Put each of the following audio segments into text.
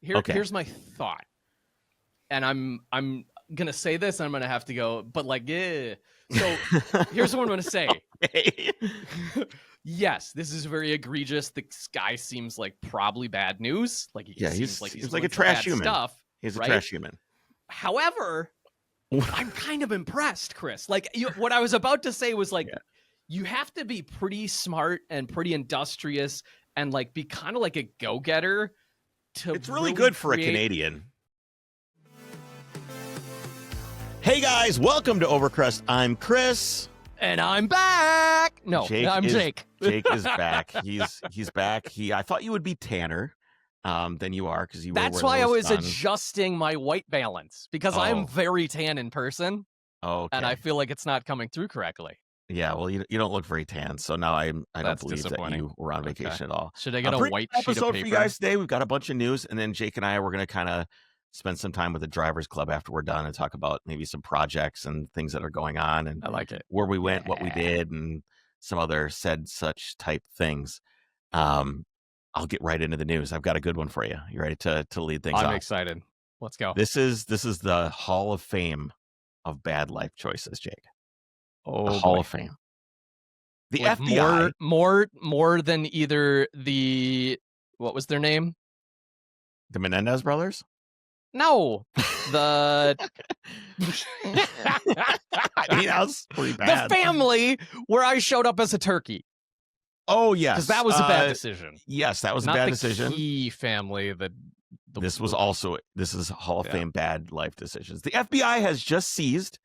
Okay. Here's my thought, and I'm gonna say this, and I'm gonna have to go, but like, yeah. So here's what I'm gonna say. Okay. Yes, this is very egregious. This guy seems like probably bad news. Like he seems like he's like a doing some trash bad human. stuff. He's a right? trash human. However, I'm kind of impressed, Chris. Like what I was about to say was like, you have to be pretty smart and pretty industrious and like be kind of like a go-getter to. It's really good for a Canadian. Hey guys, welcome to Overcrest. I'm Chris. And I'm back. No, I'm Jake. Jake is back. He's back. I thought you would be tanner than you are because you. That's why I was adjusting my white balance because I'm very tan in person. Okay. And I feel like it's not coming through correctly. Yeah, well, you don't look very tan, so now I don't believe that you were on vacation at all. Should I get a white sheet of episode paper for you guys today? We've got a bunch of news, and then Jake and I we're going to kind of spend some time with the Drivers Club after we're done and talk about maybe some projects and things that are going on, and I like it. Where we went, what we did, and some other said such type things. I'll get right into the news. I've got a good one for you. You ready to lead things off? I'm excited. Let's go. This is the Hall of Fame of bad life choices, Jake. Oh, the Hall of Fame. The like FBI more than either the what was their name? The Menendez brothers? No. The I mean, that was pretty bad. The family where I showed up as a turkey. Oh yes. Because that was a bad decision. Yes, that was Not a bad the decision. Key family that this is Hall of Fame bad life decisions. The FBI has just seized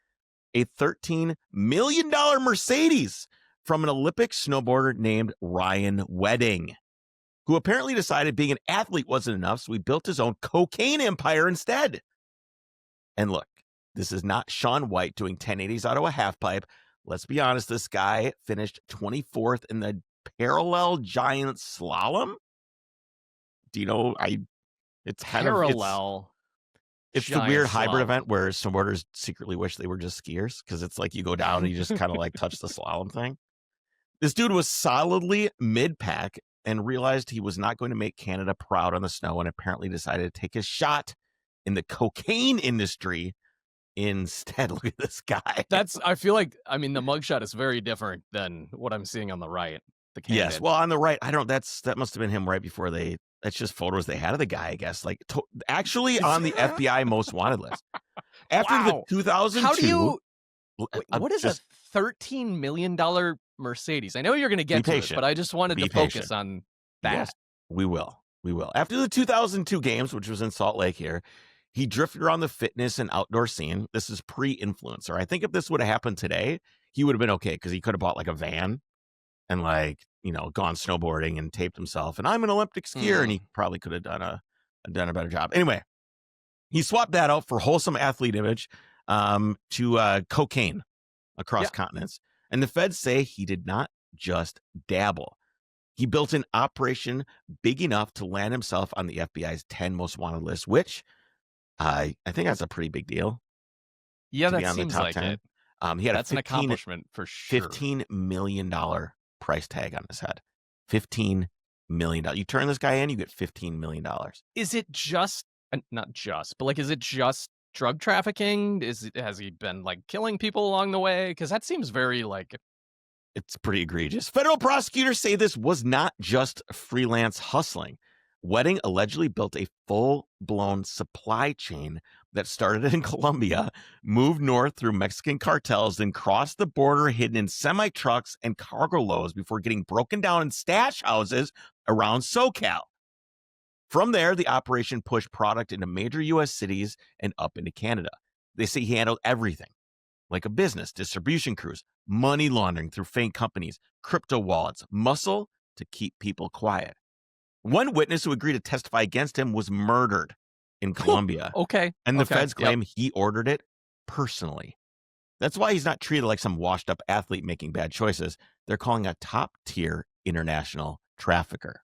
a $13 million Mercedes from an Olympic snowboarder named Ryan Wedding, who apparently decided being an athlete wasn't enough, so he built his own cocaine empire instead. And look, this is not Shaun White doing 1080s out of a half pipe. Let's be honest, this guy finished 24th in the parallel giant slalom. Do you know? It's kind parallel. It's the weird hybrid event where snowboarders secretly wish they were just skiers because it's like you go down and you just kind of like touch the slalom thing. This dude was solidly mid-pack and realized he was not going to make Canada proud on the snow and apparently decided to take a shot in the cocaine industry instead. Look at this guy. I feel like, I mean, the mugshot is very different than what I'm seeing on the right. Yes, well, on the right, that must have been him right before that's just photos they had of the guy, I guess. Like, actually on the FBI most wanted list. After the 2002. How do you, what is a $13 million Mercedes? I know you're going to get to it, but I just wanted to focus on that. Yes, we will. After the 2002 games, which was in Salt Lake here, he drifted around the fitness and outdoor scene. This is pre-influencer. I think if this would have happened today, he would have been okay because he could have bought like a van and like, gone snowboarding and taped himself. And I'm an Olympic skier, and he probably could have done a better job. Anyway, he swapped that out for wholesome athlete image to cocaine across continents. And the feds say he did not just dabble. He built an operation big enough to land himself on the FBI's 10 most wanted list, which I think that's a pretty big deal. Yeah, that seems like 10. It. He had an accomplishment for sure. $15 million price tag on his head. $15 million. You turn this guy in, you get $15 million. Is it just, not just, but like, is it just drug trafficking? Has he been like killing people along the way? Because that seems very like. It's pretty egregious. Federal prosecutors say this was not just freelance hustling. Wedding allegedly built a full-blown supply chain that started in Colombia, moved north through Mexican cartels, then crossed the border hidden in semi-trucks and cargo loads before getting broken down in stash houses around SoCal. From there, the operation pushed product into major U.S. cities and up into Canada. They say he handled everything, like a business, distribution crews, money laundering through fake companies, crypto wallets, muscle to keep people quiet. One witness who agreed to testify against him was murdered in Colombia. Okay. And the feds claim he ordered it personally. That's why he's not treated like some washed-up athlete making bad choices. They're calling a top-tier international trafficker.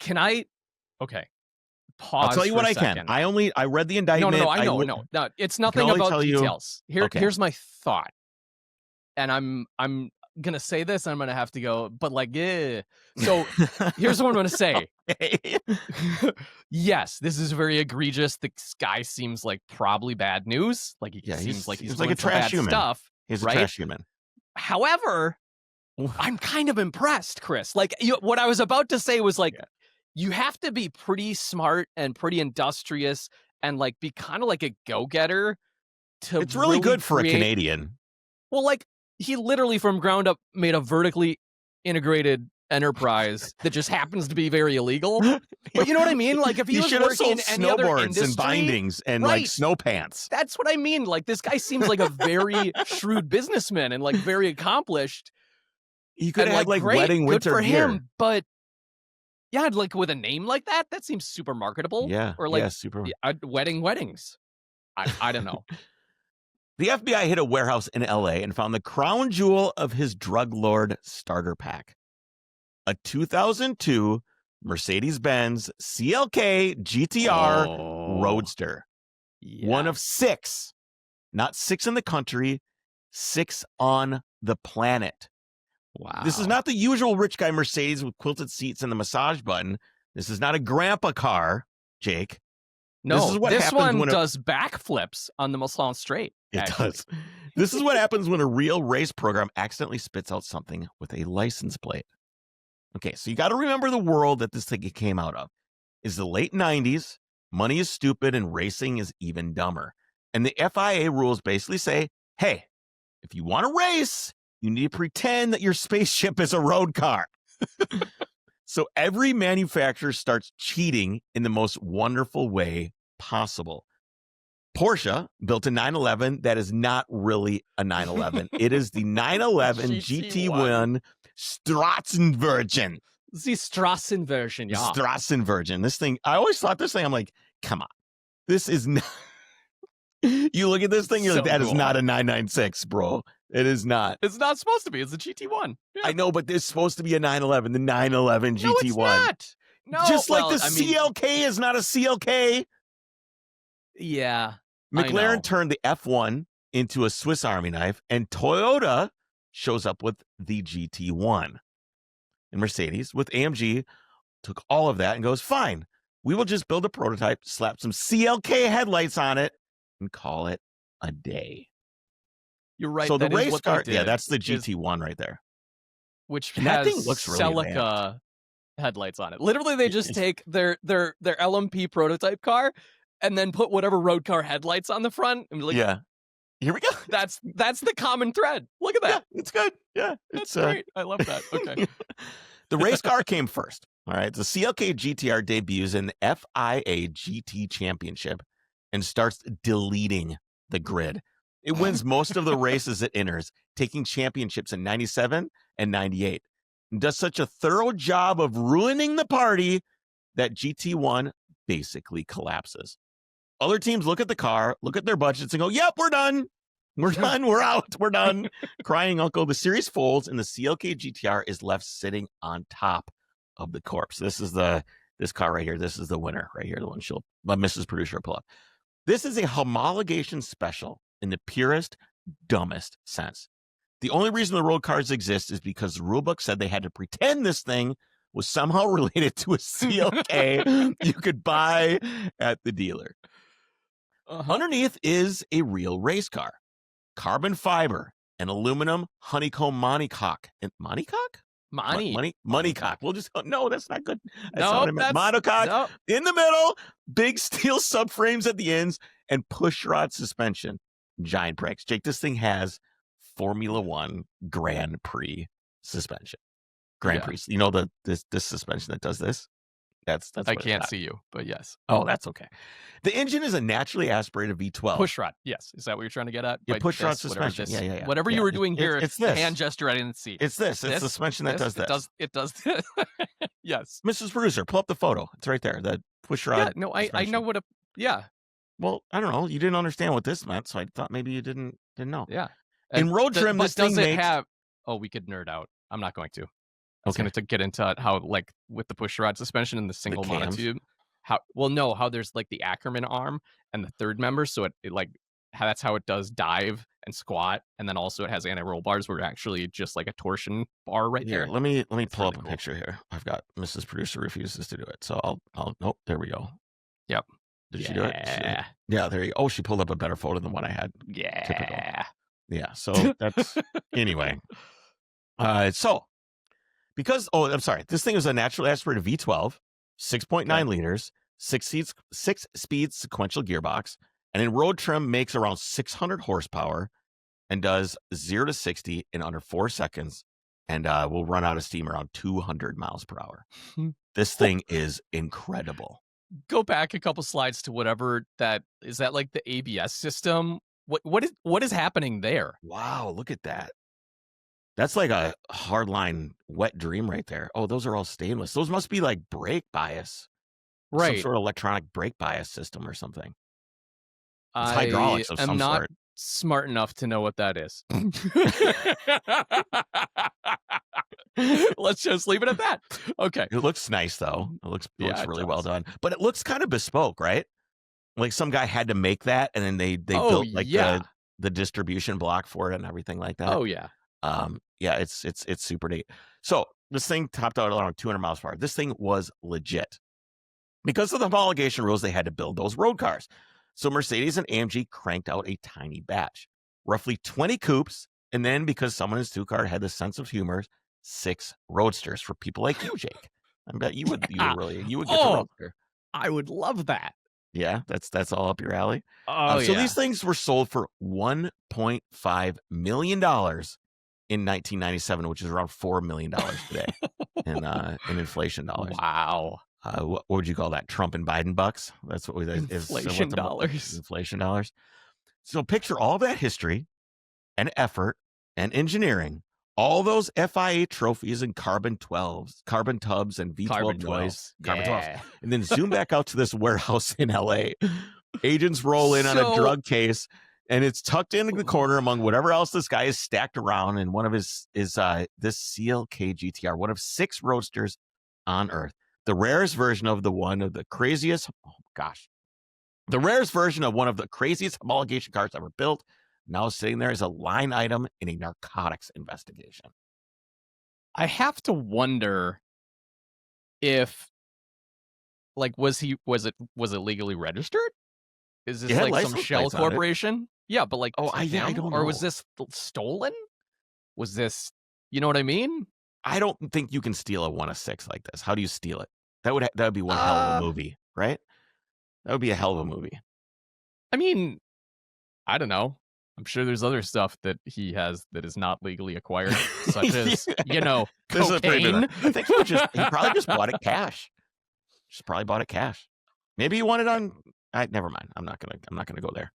Can I? Okay. Pause. I'll tell you what I can. I read the indictment. No, I know. No, it's nothing about details. Here's my thought. And I'm gonna say this. I'm gonna have to go, but like, yeah. So here's what I'm gonna say. Okay. Yes, this is very egregious. This guy seems like probably bad news. Like he Yeah, seems like he's like doing a some trash bad human. stuff. He's a right? trash human. However, I'm kind of impressed, Chris. Like what I was about to say was like, you have to be pretty smart and pretty industrious and like be kind of like a go-getter to It's really good for a create. Canadian. Well, like he literally from ground up made a vertically integrated enterprise that just happens to be very illegal. But you know what I mean? Like if he was should have working in sold any other snowboards industry, and bindings and like snow pants. That's what I mean. Like this guy seems like a very shrewd businessman and like very accomplished. He could have had like great, wedding winter good for gear. him, but yeah, like with a name like that seems super marketable. Yeah, or like super weddings. I don't know. The FBI hit a warehouse in LA and found the crown jewel of his drug lord starter pack. A 2002 Mercedes-Benz CLK GTR Roadster. Yeah. One of 6. Not 6 in the country, 6 on the planet. Wow. This is not the usual rich guy Mercedes with quilted seats and the massage button. This is not a grandpa car, Jake. No, this one does backflips on the Mulsanne Straight. It does. This is what happens when a real race program accidentally spits out something with a license plate. Okay, so you got to remember the world that this thing came out of. Is the late 90s, money is stupid, and racing is even dumber. And the FIA rules basically say, hey, if you want to race, you need to pretend that your spaceship is a road car. So every manufacturer starts cheating in the most wonderful way possible. Porsche built a 911 that is not really a 911. It is the 911 GT1 Strassenversion. The Strassenversion, yeah. Strassenversion. This thing, I always thought this thing, I'm like, come on. This is not. You look at this thing, you're like, that is not a 996, bro. It is not. It's not supposed to be. It's a GT1. Yeah. I know, but this is supposed to be a 911, the 911 GT1. No, it's not. No, just like the CLK is not a CLK. Yeah. McLaren turned the F1 into a Swiss Army knife, and Toyota shows up with the GT1. And Mercedes, with AMG, took all of that and goes, fine, we will just build a prototype, slap some CLK headlights on it, and call it a day. You're right. So the race car, that's the GT1 right there. Which has thing looks really Celica headlights on it. Literally, they just take their LMP prototype car and then put whatever road car headlights on the front. And like, yeah, here we go. That's the common thread. Look at that. Yeah, it's good. Yeah, it's great. I love that. Okay. The race car came first. All right. The CLK GTR debuts in the FIA GT Championship and starts deleting the grid. It wins most of the races it enters, taking championships in 97 and 98. And does such a thorough job of ruining the party that GT1 basically collapses. Other teams look at the car, look at their budgets, and go, yep, we're done. We're done. We're out. We're done. Crying uncle. The series folds, and the CLK GTR is left sitting on top of the corpse. This is this car right here. This is the winner right here. The one Mrs. Producer will pull up. This is a homologation special in the purest, dumbest sense. The only reason the road cars exist is because the rulebook said they had to pretend this thing was somehow related to a CLK you could buy at the dealer. Underneath is a real race car. Carbon fiber and aluminum honeycomb monocoque. Monocoque? Monocoque. We'll just, no, that's not good. That's not what I meant. Monocoque in the middle, big steel subframes at the ends, and push rod suspension. Giant brakes. Jake, this thing has Formula One Grand Prix suspension. Grand Prix. You know this suspension that does this? That's I can't see you, but yes. Oh, that's okay. The engine is a naturally aspirated V12. Push rod. Yes. Is that what you're trying to get at? Yeah, push rod suspension. Yeah. Whatever you were doing here, it's this. hand gesture I didn't see. It's this. It's the suspension that does this. It does this. Yes. Mrs. Producer, pull up the photo. It's right there. The push rod. Yeah, no, I know what Well, I don't know. You didn't understand what this meant, so I thought maybe you didn't know. Yeah. In road trim, this thing makes... we could nerd out. I'm not going to. I was going to get into how, like, with the push rod suspension and the single monotube, how there's like the Ackerman arm and the third member, so it like that's how it does dive and squat, and then also it has anti-roll bars where it actually just like a torsion bar right Here, there. let me pull really up a cool. picture here. I've got Mrs. Producer refuses to do it, so I'll nope. There we go. Yep. Did she do it? Yeah, there you go. Oh, she pulled up a better photo than what I had. Yeah. Typical. Yeah. So that's anyway. So because I'm sorry, this thing is a naturally aspirated V12, 6.9 liters, 6-speed sequential gearbox, and in road trim makes around 600 horsepower and does 0 to 60 in under 4 seconds, and will run out of steam around 200 miles per hour. This thing is incredible. Go back a couple slides to whatever that is. That like the ABS system? What is happening there? Wow, look at that. That's like a hardline wet dream right there. Oh, those are all stainless. Those must be like brake bias. Right. Some sort of electronic brake bias system or something. It's I hydraulics of am some not sort. smart enough to know what that is. Let's just leave it at that. Okay. It looks nice though. It looks Yeah, really it well does. done. But it looks kind of bespoke, right? Like some guy had to make that, and then they built like the distribution block for it and everything like that. Oh yeah. Yeah, it's super neat. So this thing topped out around 200 miles per hour. This thing was legit. Because of the homologation rules, they had to build those road cars. So Mercedes and AMG cranked out a tiny batch, roughly 20 coupes, and then because someone in his two-car had the sense of humor, 6 roadsters for people like you, Jake. I bet you would get the roadster. I would love that. Yeah, that's all up your alley. Oh So these things were sold for $1.5 million in 1997, which is around $4 million today in inflation dollars. Wow. What would you call that? Trump and Biden bucks? That's what inflation dollars. Inflation dollars. So picture all that history and effort and engineering, all those FIA trophies and carbon tubs and V12 noise, carbon 12s, and then zoom back out to this warehouse in LA. Agents roll in on a drug case, and it's tucked into the corner among whatever else this guy is stacked around. And one of his is this CLK GTR, one of 6 roadsters on Earth. The rarest version of one of the craziest homologation cars ever built, now sitting there as a line item in a narcotics investigation. I have to wonder if, like, was it legally registered? Is this like some shell corporation? Yeah, but like, I don't know. Or was this stolen? Was this, you know what I mean? I don't think you can steal a 1 of 6 like this. How do you steal it? That would be one hell of a movie, right? That would be a hell of a movie. I mean, I don't know. I'm sure there's other stuff that he has that is not legally acquired, such as cocaine. I think he probably just bought it cash. Just probably bought it cash. Maybe he wanted on. Never mind. I'm not gonna go there.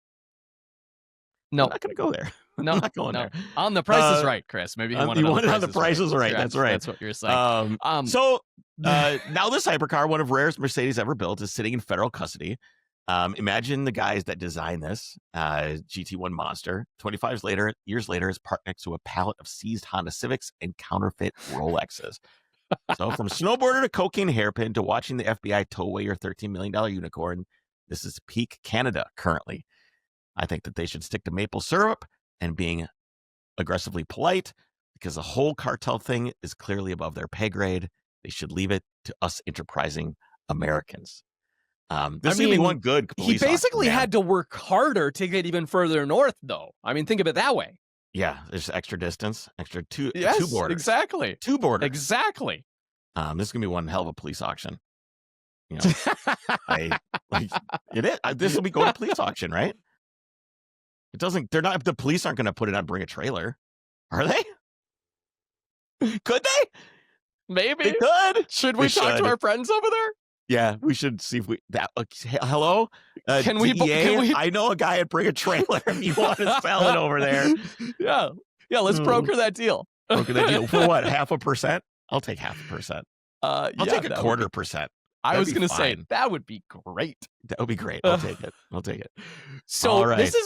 No, I'm not gonna go there. No, I'm not going there. On The Price is Right, Chris. Maybe you wanted on The Price is Right. That's right. That's what you're saying. So now this hypercar, one of rarest Mercedes ever built, is sitting in federal custody. Imagine the guys that designed this GT1 monster. 25 years later, is parked next to a pallet of seized Honda Civics and counterfeit Rolexes. So from snowboarder to cocaine hairpin to watching the FBI tow away your $13 million unicorn, this is peak Canada currently. I think that they should stick to maple syrup and being aggressively polite, because the whole cartel thing is clearly above their pay grade. They should leave it to us enterprising Americans. This is going to be one good police He basically had to work harder to get even further north, though. I mean, think of it that way. Yeah, there's extra distance, extra two borders. Exactly. 2 borders. Exactly. This is going to be one hell of a police auction. You know, it is. This will be going to police auction, right? It doesn't. They're not. The police aren't going to put it on Bring a Trailer, are they? Could they? Maybe they could. Should we talk to our friends over there? Yeah, we should see if we. Hello, can we? I know a guy at Bring a Trailer. If you want to sell it over there, yeah. Let's broker that deal. Broker that deal for what? 0.5%? I'll take 0.5%. I'll take a 1/4%. I was going to say that would be great. That would be great. I'll take it. I'll take it. So this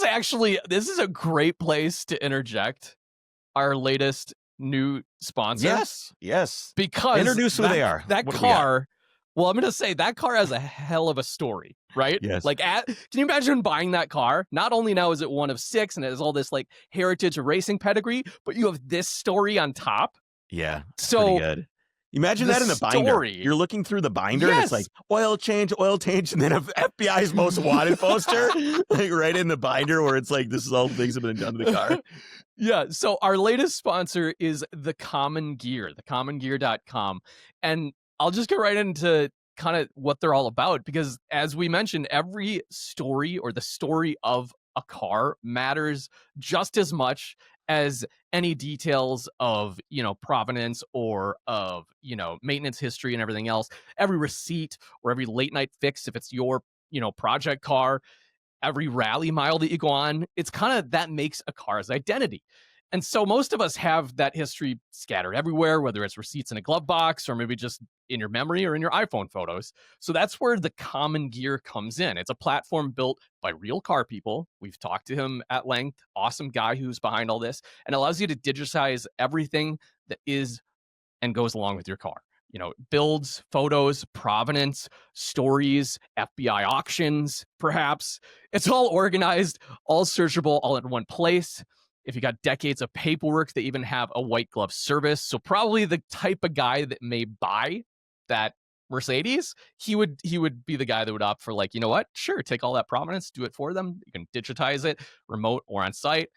is a great place to interject our latest new sponsor. Yes. Because introduce who they are. That car Well, I'm gonna say that car has a hell of a story, right? Yes. Like, can you imagine buying that car? Not only now is it one of 6 and it has all this like heritage of racing pedigree, but you have this story on top. Yeah, it's pretty So good. Imagine the that in the binder. story, You're looking through the binder and it's like yes, oil change, and then a FBI's most wanted poster, like right in the binder where it's like this is all the things that have been done to the car. yeah. So our latest sponsor is The Common Gear, thecommongear.com. And I'll just get right into kind of what they're all about because as we mentioned, every story or the story of a car matters just as much as any details of, provenance or of, maintenance history and everything else. Every receipt or every late night fix, if it's your, project car, every rally mile that you go on, it's kind of that makes a car's identity. And so most of us have that history scattered everywhere, whether it's receipts in a glove box or maybe just in your memory or in your iPhone photos. So that's where the Common Gear comes in. It's a platform built by real car people. We've talked to him at length. Awesome guy who's behind all this and allows you to digitize everything that is and goes along with your car. Builds, photos, provenance, stories, FBI auctions, perhaps. It's all organized, all searchable, all in one place. If you got decades of paperwork, they even have a white glove service. So probably the type of guy that may buy that Mercedes, he would be the guy that would opt for like, you know what? Sure, take all that provenance, do it for them. You can digitize it, remote or on site.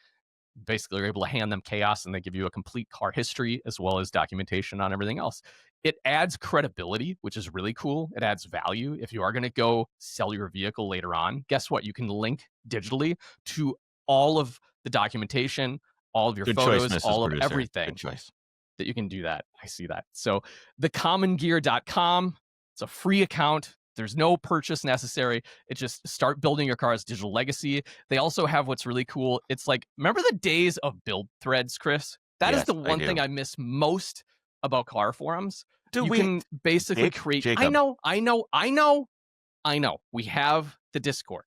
Basically you're able to hand them chaos and they give you a complete car history as well as documentation on everything else. It adds credibility, which is really cool. It adds value. If you are going to go sell your vehicle later on, guess what? You can link digitally to all of the documentation, all of your Good photos, choice, Mrs. all of Producer. everything Good choice. that you can do that. I see that. So thecommongear.com, it's a free account. There's no purchase necessary. It's just start building your car's digital legacy. They also have what's really cool. It's like, remember the days of build threads, Chris? That is Yes, the one thing I miss most about car forums. Dude, You can basically create. Jacob. I know. We have the Discord,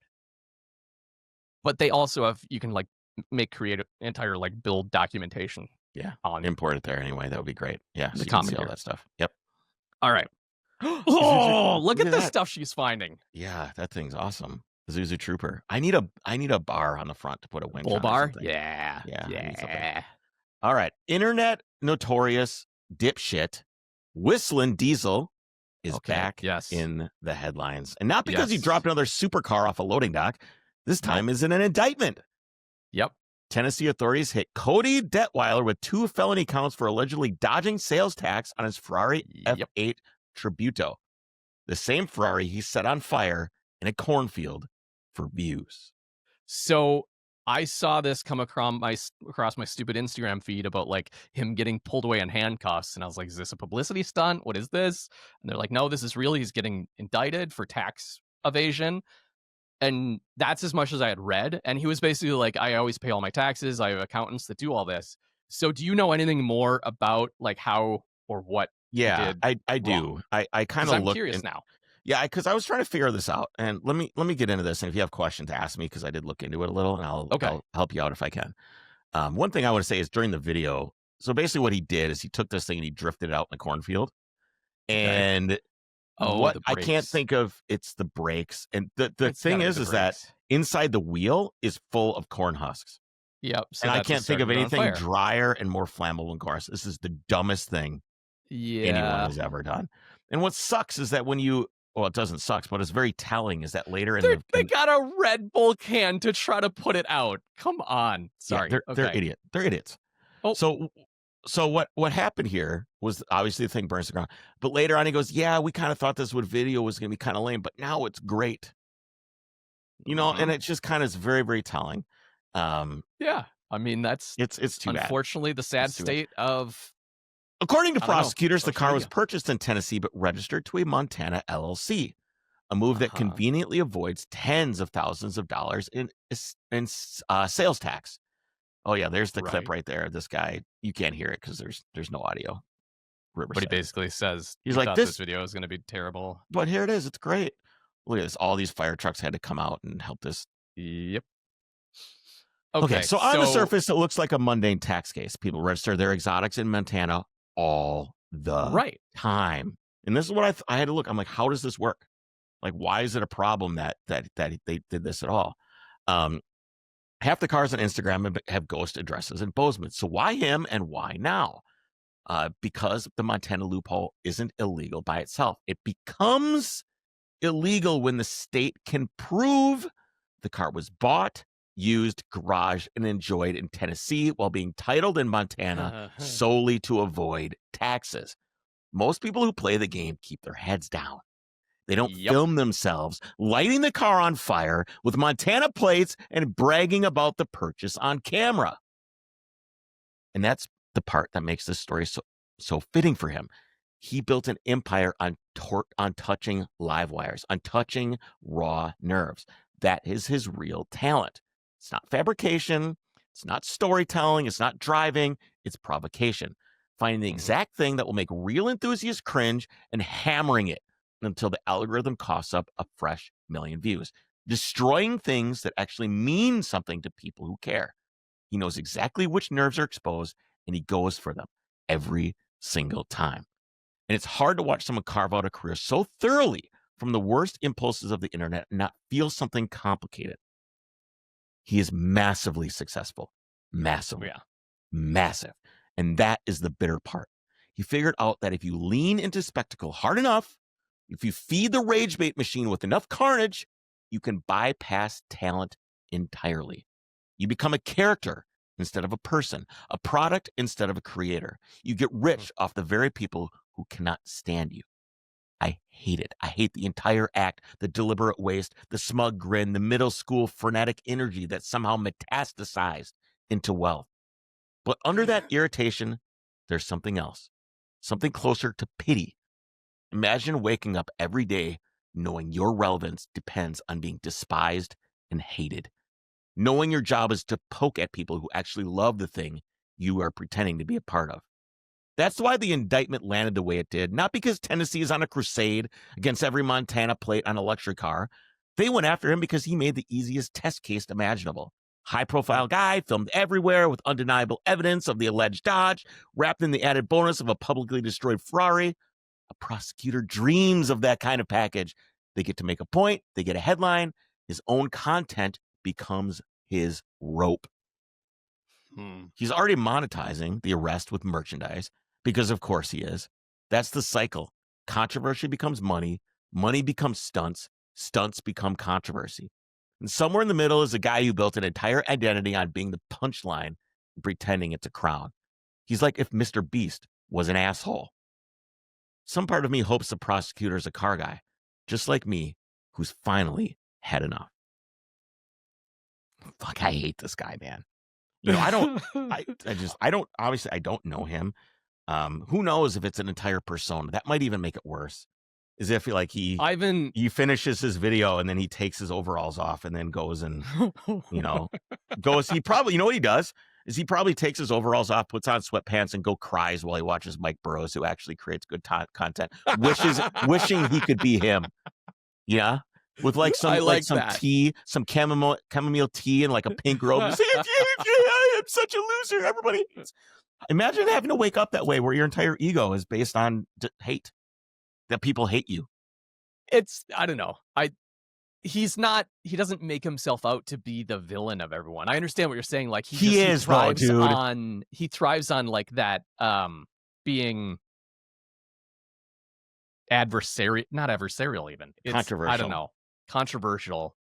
but they also have. You can like create an entire like build documentation. Yeah, on import it there anyway. That would be great. Yeah, The so you can Common see all Gear. that stuff. Yep. All right. Oh, look at the that. stuff she's finding. Yeah, that thing's awesome. Zuzu Trooper. I need a bar on the front to put a winch Bull on. bar? Or Yeah. Yeah. All right. Internet notorious dipshit Whistling Diesel is back in the headlines. And not because he dropped another supercar off a loading dock. This time is in an indictment. Yep. Tennessee authorities hit Cody Detweiler with 2 felony counts for allegedly dodging sales tax on his Ferrari F8 Tributo, the same Ferrari he set on fire in a cornfield for views. So I saw this come across my stupid Instagram feed about like him getting pulled away in handcuffs, and I was like, "Is this a publicity stunt? What is this?" And they're like, "No, this is real. He's getting indicted for tax evasion." And that's as much as I had read. And he was basically like, "I always pay all my taxes. I have accountants that do all this." So do you know anything more about like how or what? Yeah, I do. I kind of I'm curious now. Yeah, because I was trying to figure this out, and let me get into this. And if you have questions, ask me because I did look into it a little, and I'll help you out if I can. One thing I want to say is during the video. So basically, what he did is he took this thing and he drifted it out in the cornfield, and I can't think of. It's the brakes, and the thing is that inside the wheel is full of corn husks. Yep. So and I can't think of anything drier and more flammable than cars. This is the dumbest thing anyone has ever done. And what sucks is that when you it doesn't suck, but it's very telling is that later they got a Red Bull can to try to put it out. Come on. Sorry. Yeah, they're idiot. They're idiots. Oh. So what happened here was obviously the thing burns the ground. But later on he goes, "Yeah, we kind of thought this video was going to be kind of lame, but now it's great." And it just kind of is very, very telling. Yeah. I mean, it's too unfortunately bad. The sad state of. According to prosecutors, the car was purchased in Tennessee but registered to a Montana LLC, a move that conveniently avoids tens of thousands of dollars in sales tax. Oh yeah, there's the clip right there. This guy, you can't hear it because there's no audio. But he basically says he's like, this video is going to be terrible. But here it is. It's great. Look at this. All these fire trucks had to come out and help this. Yep. Okay, so on the surface, it looks like a mundane tax case. People register their exotics in Montana all the time. And this is what I had to look. I'm like, how does this work? Like, why is it a problem that they did this at all? Half the cars on Instagram have ghost addresses in Bozeman. So why him and why now? Because the Montana loophole isn't illegal by itself. It becomes illegal when the state can prove the car was bought, used, garaged, and enjoyed in Tennessee while being titled in Montana solely to avoid taxes. Most people who play the game keep their heads down. They don't film themselves lighting the car on fire with Montana plates and bragging about the purchase on camera. And that's the part that makes this story so fitting for him. He built an empire on touching live wires, on touching raw nerves. That is his real talent. It's not fabrication. It's not storytelling. It's not driving. It's provocation. Finding the exact thing that will make real enthusiasts cringe and hammering it until the algorithm coughs up a fresh million views. Destroying things that actually mean something to people who care. He knows exactly which nerves are exposed, and he goes for them every single time. And it's hard to watch someone carve out a career so thoroughly from the worst impulses of the internet and not feel something complicated. He is massively successful. Massively. Yeah. Massive. And that is the bitter part. He figured out that if you lean into spectacle hard enough, if you feed the rage bait machine with enough carnage, you can bypass talent entirely. You become a character instead of a person, a product instead of a creator. You get rich off the very people who cannot stand you. I hate it. I hate the entire act, the deliberate waste, the smug grin, the middle school frenetic energy that somehow metastasized into wealth. But under that irritation, there's something else, something closer to pity. Imagine waking up every day knowing your relevance depends on being despised and hated. Knowing your job is to poke at people who actually love the thing you are pretending to be a part of. That's why the indictment landed the way it did, not because Tennessee is on a crusade against every Montana plate on a luxury car. They went after him because he made the easiest test case imaginable. High-profile guy, filmed everywhere with undeniable evidence of the alleged dodge, wrapped in the added bonus of a publicly destroyed Ferrari. A prosecutor dreams of that kind of package. They get to make a point, they get a headline, his own content becomes his rope. He's already monetizing the arrest with merchandise because of course he is. That's the cycle. Controversy becomes money, money becomes stunts, stunts become controversy. And somewhere in the middle is a guy who built an entire identity on being the punchline and pretending it's a crown. He's like if Mr. Beast was an asshole. Some part of me hopes the prosecutor is a car guy, just like me, who's finally had enough. Fuck, I hate this guy, man. You know, obviously I don't know him. Who knows if it's an entire persona? That might even make it worse. Is if like he finishes his video and then he takes his overalls off and then goes and, you know, he probably, you know what he does? Is he probably takes his overalls off, puts on sweatpants, and cries while he watches Mike Burrows, who actually creates good content, wishing he could be him. Yeah, with like some tea, some chamomile tea, and like a pink robe. I'm such a loser. Everybody, imagine having to wake up that way, where your entire ego is based on hate, that people hate you. I don't know. He doesn't make himself out to be the villain of everyone. I understand what you're saying. Like he thrives on like that, being not adversarial even. It's controversial. I don't know. Controversial.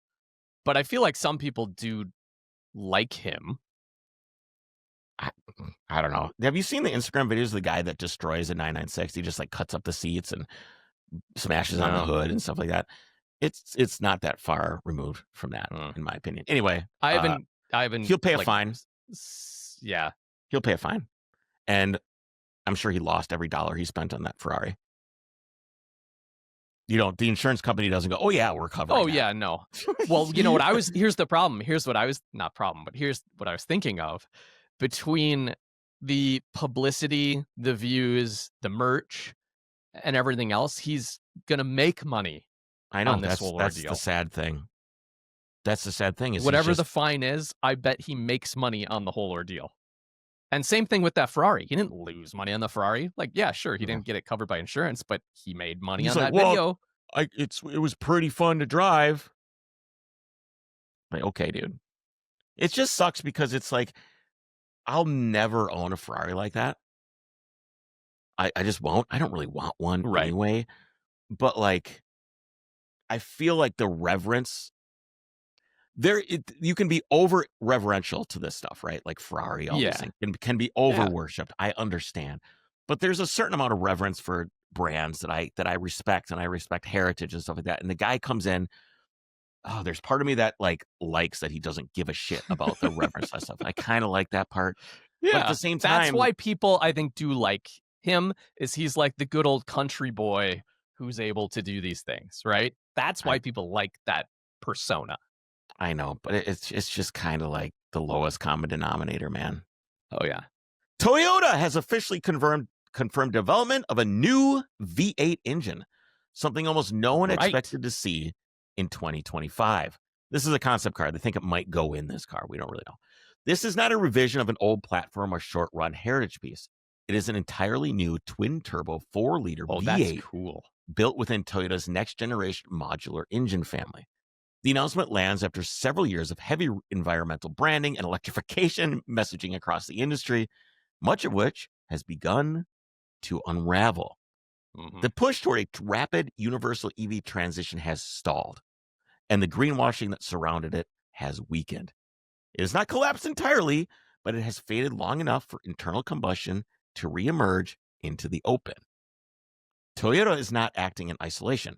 But I feel like some people do like him. I don't know. Have you seen the Instagram videos of the guy that destroys a 996? He just like cuts up the seats and smashes on the hood and stuff like that. It's not that far removed from that, in my opinion. Anyway, I haven't. He'll pay a fine. Yeah, he'll pay a fine, and I'm sure he lost every dollar he spent on that Ferrari. You know, the insurance company doesn't go, "Oh yeah, we're covered." Oh yeah, no. Well, you know what here's the problem. Here's what I was thinking of. Between the publicity, the views, the merch, and everything else, he's gonna make money. I know, that's the sad thing. That's the sad thing. Is whatever the fine is, I bet he makes money on the whole ordeal. And same thing with that Ferrari. He didn't lose money on the Ferrari. Like, yeah, sure, he No. didn't get it covered by insurance, but he made money He's on like, that video. it was pretty fun to drive. Like, okay, dude. It just sucks because it's like, I'll never own a Ferrari like that. I just won't. I don't really want one anyway. But like, I feel like the reverence you can be over reverential to this stuff, right? Like Ferrari, all these things can be over worshipped. I understand, but there's a certain amount of reverence for brands that I respect, and I respect heritage and stuff like that. And the guy comes in. Oh, there's part of me that likes that he doesn't give a shit about the reverence and stuff. I kind of like that part. Yeah, but at the same time, that's why people I think do like him. Is he's like the good old country boy who's able to do these things, right? That's why people like that persona. I know, but it's just kind of like the lowest common denominator, man. Oh yeah. Toyota has officially confirmed development of a new V8 engine, something almost no one expected to see in 2025. This is a concept car. They think it might go in this car. We don't really know. This is not a revision of an old platform or short-run heritage piece. It is an entirely new twin-turbo 4-liter V8 that's cool. built within Toyota's next-generation modular engine family. The announcement lands after several years of heavy environmental branding and electrification messaging across the industry, much of which has begun to unravel. Mm-hmm. The push toward a rapid universal EV transition has stalled, and the greenwashing that surrounded it has weakened. It has not collapsed entirely, but it has faded long enough for internal combustion to reemerge into the open. Toyota is not acting in isolation.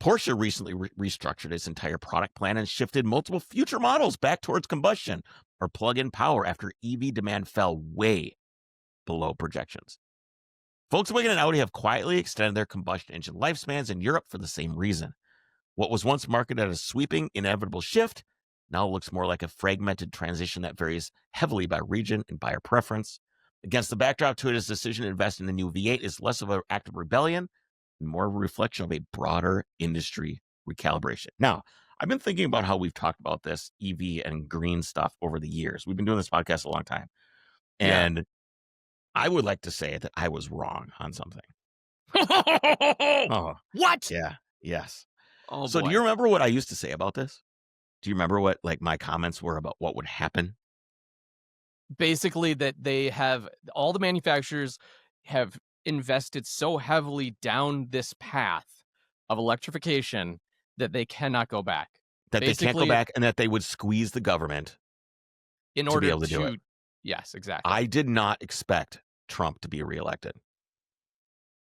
Porsche recently restructured its entire product plan and shifted multiple future models back towards combustion or plug-in power after EV demand fell way below projections. Volkswagen and Audi have quietly extended their combustion engine lifespans in Europe for the same reason. What was once marketed as a sweeping, inevitable shift now looks more like a fragmented transition that varies heavily by region and buyer preference. Against the backdrop, Toyota's decision to invest in the new V8 is less of an act of rebellion and more of a reflection of a broader industry recalibration. Now, I've been thinking about how we've talked about this EV and green stuff over the years. We've been doing this podcast a long time. And I would like to say that I was wrong on something. Oh, what? Yeah. Yes. Oh, so boy. Do you remember what I used to say about this? Do you remember what my comments were about what would happen? Basically that all the manufacturers have invested so heavily down this path of electrification that they cannot go back. That they can't go back, and that they would squeeze the government in order to be able to do it. Yes, exactly. I did not expect Trump to be reelected.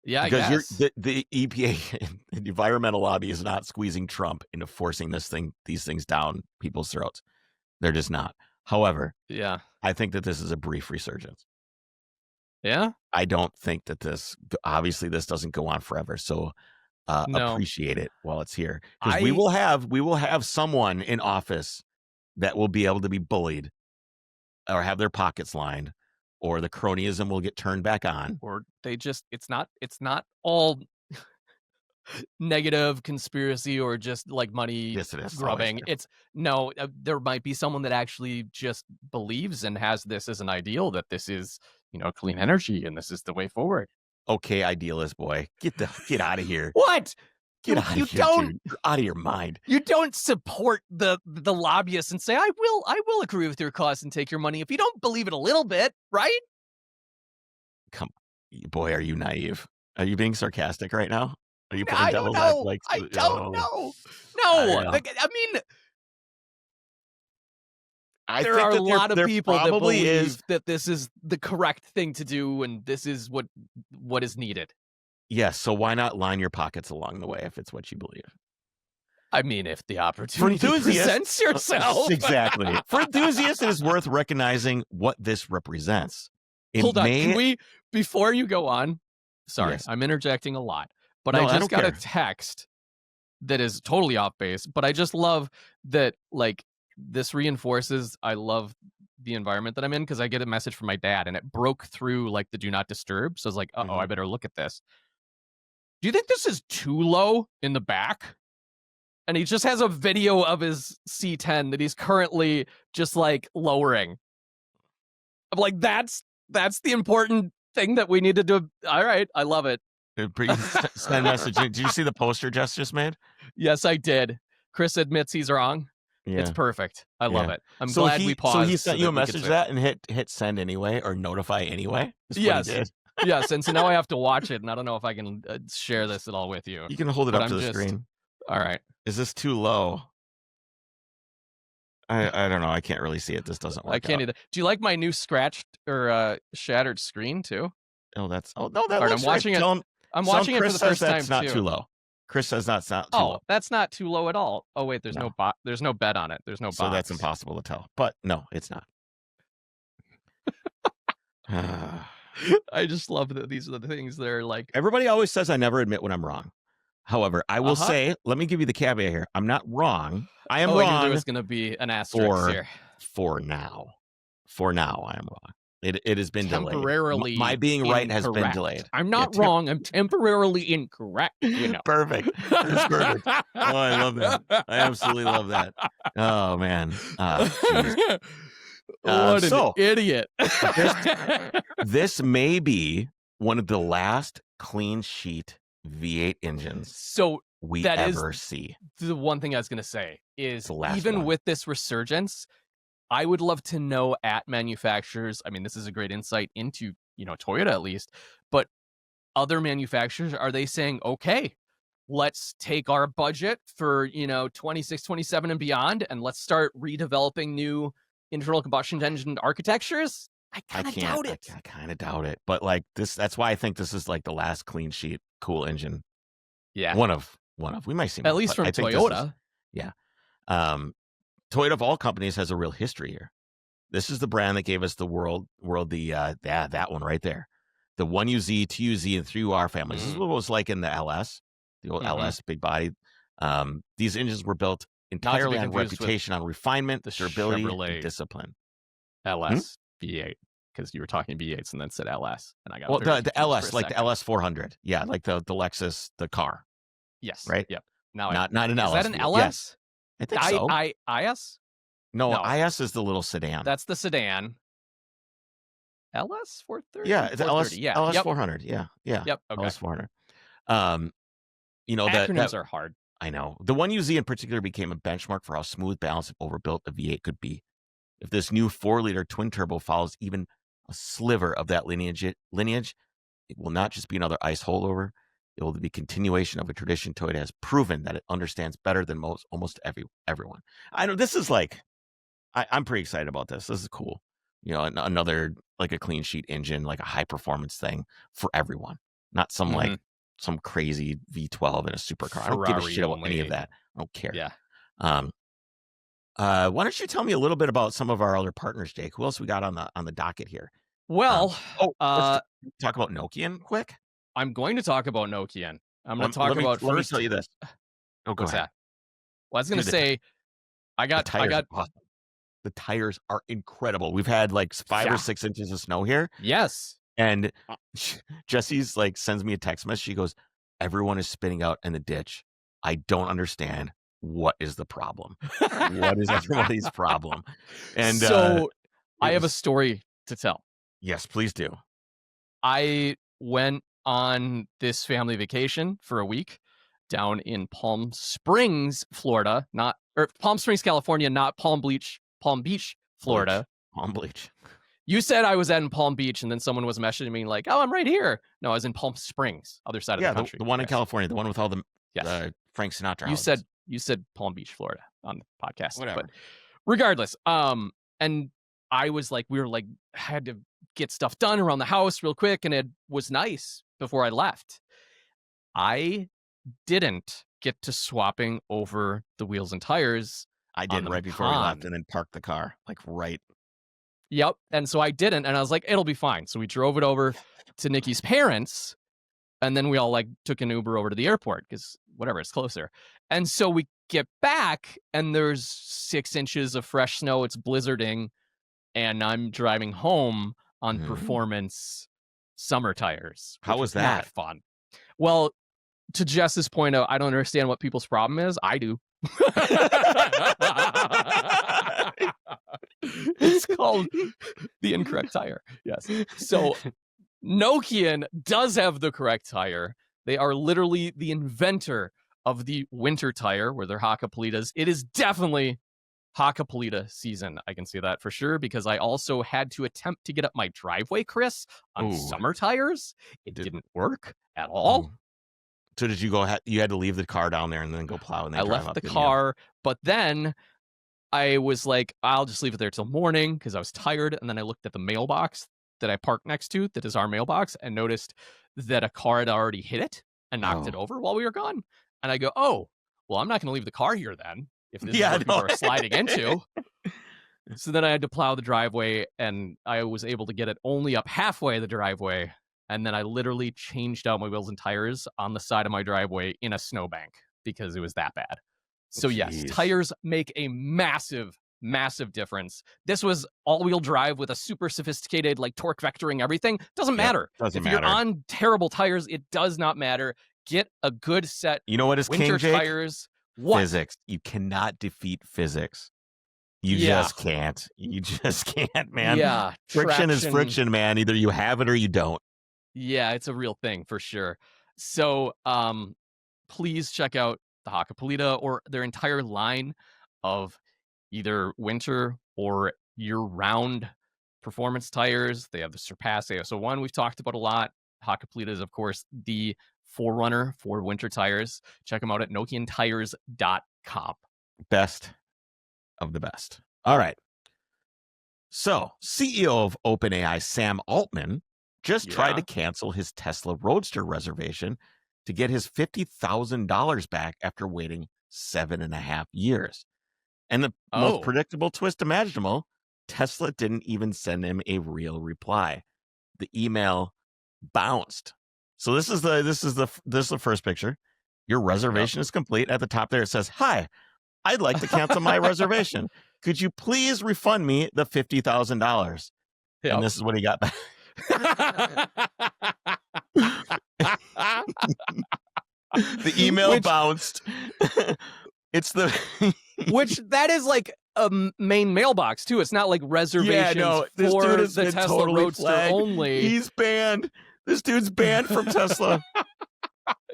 Yeah, because the EPA, the environmental lobby, is not squeezing Trump into forcing these things down people's throats. They're just not. However, I think that this is a brief resurgence. Yeah, I don't think that this doesn't go on forever. So appreciate it while it's here, because we will have someone in office that will be able to be bullied or have their pockets lined, or the cronyism will get turned back on, or they just it's not all negative conspiracy or just like money grubbing. There might be someone that actually just believes and has this as an ideal, that this is clean energy and this is the way forward. Okay, idealist boy, get out of here. What? Get out of here, dude. You're out of your mind. You don't support the lobbyists and say, I will agree with your cause and take your money if you don't believe it a little bit, right? Come, boy, are you naive? Are you being sarcastic right now? Are you putting I don't know. I don't know. No, I mean, there are a lot of people that believe that this is the correct thing to do and this is what is needed. Yes, so why not line your pockets along the way if it's what you believe? I mean, if the opportunity presents yourself. Exactly. For enthusiasts, it is worth recognizing what this represents. Hold on, can we, before you go on, sorry, I'm interjecting a lot, but I just got a text that is totally off base, but I just love that, like, this reinforces I love the environment that I'm in, because I get a message from my dad and it broke through like the do not disturb. So I was like, I better look at this. Do you think this is too low in the back? And he just has a video of his C10 that he's currently just like lowering. I'm like, that's That's the important thing that we need to do. All right. I love it. Send message. Did you see the poster Jess just made? Yes, I did. Chris admits he's wrong. Yeah. It's perfect. I love it. I'm So glad we paused. So he sent you a message that and hit send anyway or notify anyway? Yes. Yes. And so now I have to watch it, and I don't know if I can share this at all with you. You can hold it up to the screen. All right. Is this too low? I don't know. I can't really see it. This doesn't work. I can't either. Do you like my new scratched or shattered screen too? Oh, that looks I'm watching it. I'm watching it for the first time that's not too low. Chris says that's not too low. That's not too low at all. Oh wait, there's no bed on it. There's no box. So that's impossible to tell. But no, it's not. I just love that these are the things that are like. Everybody always says I never admit when I'm wrong. However, I will say, let me give you the caveat here. I'm not wrong. I am wrong. There's going to be an asterisk here. For now. For now, I am wrong. It has been temporarily delayed. My being right has been delayed. I'm not wrong. I'm temporarily incorrect. You know. Perfect. It's perfect. Oh, I love that. I absolutely love that. Oh man. What an idiot. This may be one of the last clean sheet V8 engines we ever see. The one thing I was going to say is even with this resurgence, I would love to know at manufacturers. I mean, this is a great insight into, Toyota at least, but other manufacturers, are they saying, okay, let's take our budget for, 26, 27 and beyond, and let's start redeveloping new internal combustion engine architectures? I kind of doubt it. I kind of doubt it. But like that's why I think this is like the last clean sheet, cool engine. Yeah. One of. We might see more, at least from Toyota. Yeah. Toyota of all companies has a real history here. This is the brand that gave us the world that one right there. The 1UZ, 2UZ, and 3UR families. This is what it was like in the LS, the old LS, big body. These engines were built entirely on reputation, on refinement, durability, and discipline. LS V8, because you were talking V8s and then said LS, and I got the LS, like the LS 400. Yeah, like the Lexus, the car. Yes. Right. Yep. Now not an LS. Is that an LS? Yes. I think so. IS? No, IS is the little sedan. That's the sedan. LS 430? Yeah, it's LS, yeah. LS 400. Yeah. Yep. Okay. LS 400. Acronyms are hard. I know. The 1UZ in particular became a benchmark for how smooth, balanced, and overbuilt a V8 could be. If this new 4-liter twin turbo follows even a sliver of that lineage, it will not just be another ICE holdover. It will be continuation of a tradition Toyota has proven that it understands better than almost everyone. I know this is like, I'm pretty excited about this. This is cool. Another like a clean sheet engine, like a high performance thing for everyone, not some like some crazy V12 in a supercar. I don't give a shit about any of that. I don't care. Yeah. Why don't you tell me a little bit about some of our other partners, Jake? Who else we got on the docket here? Well, let's talk about Nokian quick. I'm going to talk about Nokian. I'm going to talk about first. Let me tell you this. Oh, go ahead. Well, I was going to say, I got. The tires are incredible. We've had like 5 or 6 inches of snow here. Yes. And Jesse's like sends me a text message. She goes, "Everyone is spinning out in the ditch. I don't understand. What is the problem? What is everybody's problem?" And so I have a story to tell. Yes, please do. I went on this family vacation for a week down in Palm Springs, Florida, Palm Springs, California, not Palm Beach, Florida. Palm Beach. You said I was in Palm Beach, and then someone was messaging me like, "Oh, I'm right here." No, I was in Palm Springs, other side of the country. The one in California, the one with all the Frank Sinatra. You said Palm Beach, Florida on the podcast. Whatever. But regardless, and I was like, had to get stuff done around the house real quick, and it was nice before I left. I didn't get to swapping over the wheels and tires. I did right before we left, and then parked the car right. Yep. And so I didn't, and I was like, it'll be fine. So we drove it over to Nikki's parents, and then we all like took an Uber over to the airport because whatever, it's closer. And so we get back, and there's 6 inches of fresh snow. It's blizzarding, and I'm driving home on performance summer tires. How was that? Not fun. Well, to Jess's point of, I don't understand what people's problem is. I do. It's called the correct tire. Yes. So Nokian does have the correct tire. They are literally the inventor of the winter tire, where they're Hakkapeliitas. It is definitely Hakkapeliita season. I can see that for sure, because I also had to attempt to get up my driveway, Chris, on summer tires. It didn't work at all. So did you go? You had to leave the car down there and then go plow. And I left the car, but then I was like, I'll just leave it there till morning because I was tired. And then I looked at the mailbox that I parked next to, that is our mailbox, and noticed that a car had already hit it and knocked it over while we were gone. And I go, oh, well, I'm not going to leave the car here then, if this is what people are sliding into. So then I had to plow the driveway, and I was able to get it only up halfway the driveway. And then I literally changed out my wheels and tires on the side of my driveway in a snowbank because it was that bad. So yes, tires make a massive, massive difference. This was all-wheel drive with a super sophisticated like torque vectoring everything. Doesn't matter. Doesn't if matter. You're on terrible tires, it does not matter. Get a good set. You know what is winter king, Jake? Tires. What? Physics. You cannot defeat physics. You just can't. You just can't, man. Yeah. Friction is friction, man. Either you have it or you don't. Yeah, it's a real thing for sure. So please check out the Hakkapeliita or their entire line of either winter or year-round performance tires. They have the Surpass ASO1 we've talked about a lot. Hakkapeliita is, of course, the forerunner for winter tires. Check them out at nokiantires.com. Best of the best. All right. So, CEO of OpenAI, Sam Altman, just tried to cancel his Tesla Roadster reservation to get his $50,000 back after waiting 7.5 years. And the most predictable twist imaginable, Tesla didn't even send him a real reply. The email bounced. So this is the first picture. Your reservation is complete. At the top there it says, "Hi, I'd like to cancel my reservation. Could you please refund me the $50,000?" And this is what he got back. The email bounced. It's the which that is like a main mailbox too. It's not like reservations for the Tesla Roadster flagged. Only. He's banned. This dude's banned from Tesla.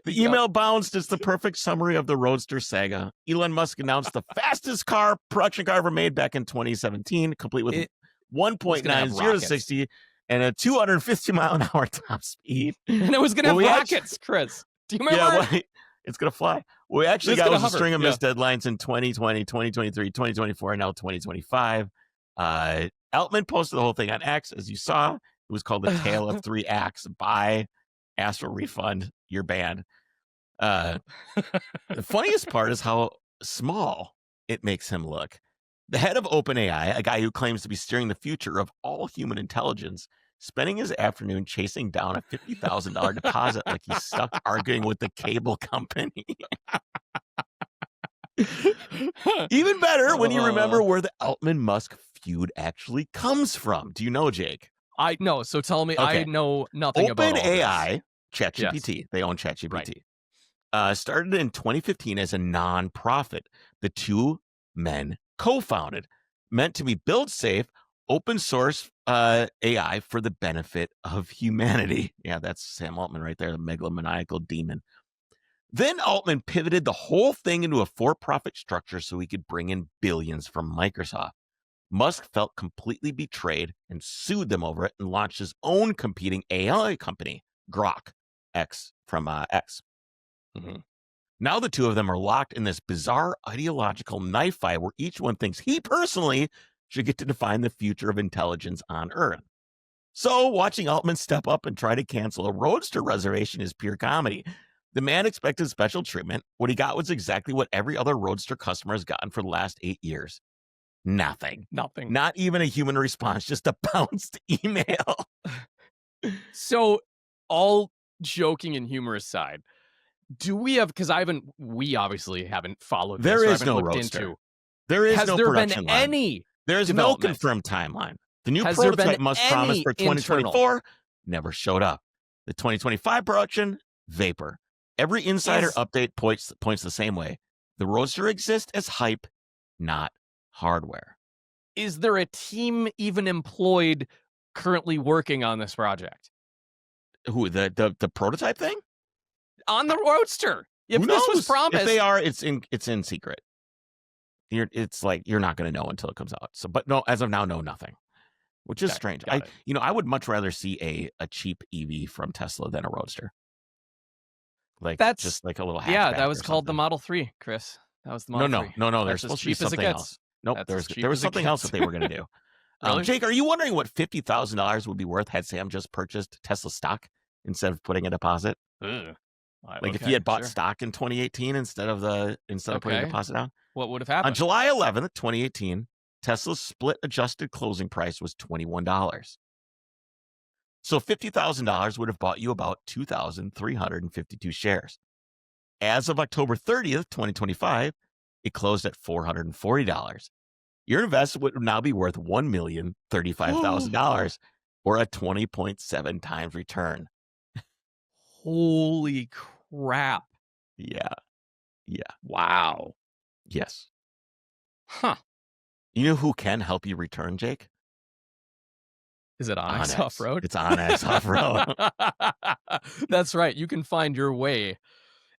The email bounced is the perfect summary of the Roadster saga. Elon Musk announced the fastest production car ever made back in 2017, complete with 1.90 to 60 and a 250 mile an hour top speed. And it was going to have rockets, Chris. Do you remember? Yeah, it's going to fly. We actually got a string of missed deadlines in 2020, 2023, 2024, and now 2025. Altman posted the whole thing on X, as you saw. It was called The Tale of Three Acts. Buy, ask for refund, you're banned. The funniest part is how small it makes him look. The head of OpenAI, a guy who claims to be steering the future of all human intelligence, spending his afternoon chasing down a $50,000 deposit like he's stuck arguing with the cable company. Even better when you remember where the Altman-Musk feud actually comes from. Do you know, Jake? I know. So tell me. Okay. I know nothing about OpenAI, ChatGPT. Yes. They own ChatGPT. Right. Started in 2015 as a non-profit. The two men co-founded, meant to be build safe, open source AI for the benefit of humanity. Yeah, that's Sam Altman right there, the megalomaniacal demon. Then Altman pivoted the whole thing into a for-profit structure so he could bring in billions from Microsoft. Musk felt completely betrayed and sued them over it and launched his own competing AI company, Grok X from X. Mm-hmm. Now the two of them are locked in this bizarre ideological knife fight where each one thinks he personally should get to define the future of intelligence on Earth. So watching Altman step up and try to cancel a Roadster reservation is pure comedy. The man expected special treatment. What he got was exactly what every other Roadster customer has gotten for the last 8 years. Nothing. Not even a human response, just a bounced email. So, all joking and humor aside, do we have, because we obviously haven't followed this. There is no Roadster. There is no production line. Any There is no confirmed timeline. The new prototype Musk promised for 2024 never showed up. The 2025 production, vapor. Every insider update points the same way. The Roadster exists as hype, not hardware. Is there a team even employed currently working on this project? Who, the prototype thing? On the Roadster. If Who this was knows? promised, If they are, it's in secret. It's like you're not going to know until it comes out. So, but no, as of now, no, nothing, which is Okay, strange. got it. I would much rather see a cheap EV from Tesla than a Roadster. Like That's just like a little hatchback. Yeah, that was or called the something. Model 3, Chris. That was the Model 3. No. There's That's as supposed to be cheap as it something gets. else. Nope, That's there as was cheap as it something else gets. that they were going to do. Really? Jake, are you wondering what $50,000 would be worth had Sam just purchased Tesla stock instead of putting a deposit? Ugh. Like if he had bought stock in 2018 instead of putting a deposit down? What would have On happened? July 11th, 2018, Tesla's split adjusted closing price was $21. So $50,000 would have bought you about 2,352 shares. As of October 30th, 2025, it closed at $440. Your investment would now be worth $1,035,000 or a 20.7 times return. Holy crap. Yeah. Wow. Yes. Huh. You know who can help you return, Jake? Is it Onyx Off-Road? It's Onyx Off-Road. That's right. You can find your way,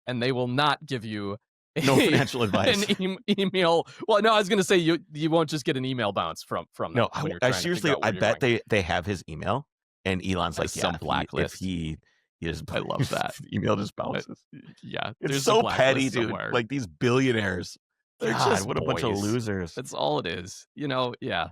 and they will not give you no financial advice. An email. Well, no, I was going to say you won't just get an email bounce from them. No, I seriously, I bet they have his email, and Elon's like, some blacklist. If he just, I love that. The email just bounces. Yeah, it's so petty, dude. Somewhere. Like these billionaires, they're just what a bunch of losers. That's all it is, yeah.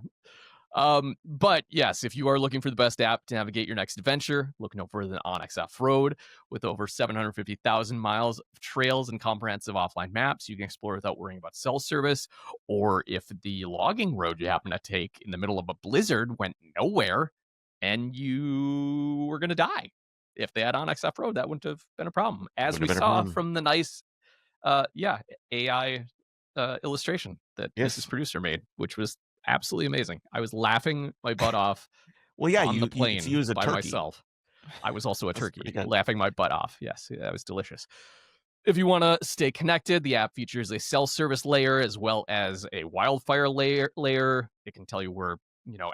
But yes, if you are looking for the best app to navigate your next adventure, look no further than Onyx Off-Road. With over 750,000 miles of trails and comprehensive offline maps, you can explore without worrying about cell service. Or if the logging road you happen to take in the middle of a blizzard went nowhere and you were going to die, if they had Onyx Off-Road, that wouldn't have been a problem. As we saw from the nice, AI illustration that Mrs. Producer made, which was absolutely amazing. I was laughing my butt off. Well, yeah, on the plane you use a by turkey. myself. I was also a turkey, laughing my butt off. Yes, that was delicious. If you want to stay connected, the app features a cell service layer as well as a wildfire layer. It can tell you where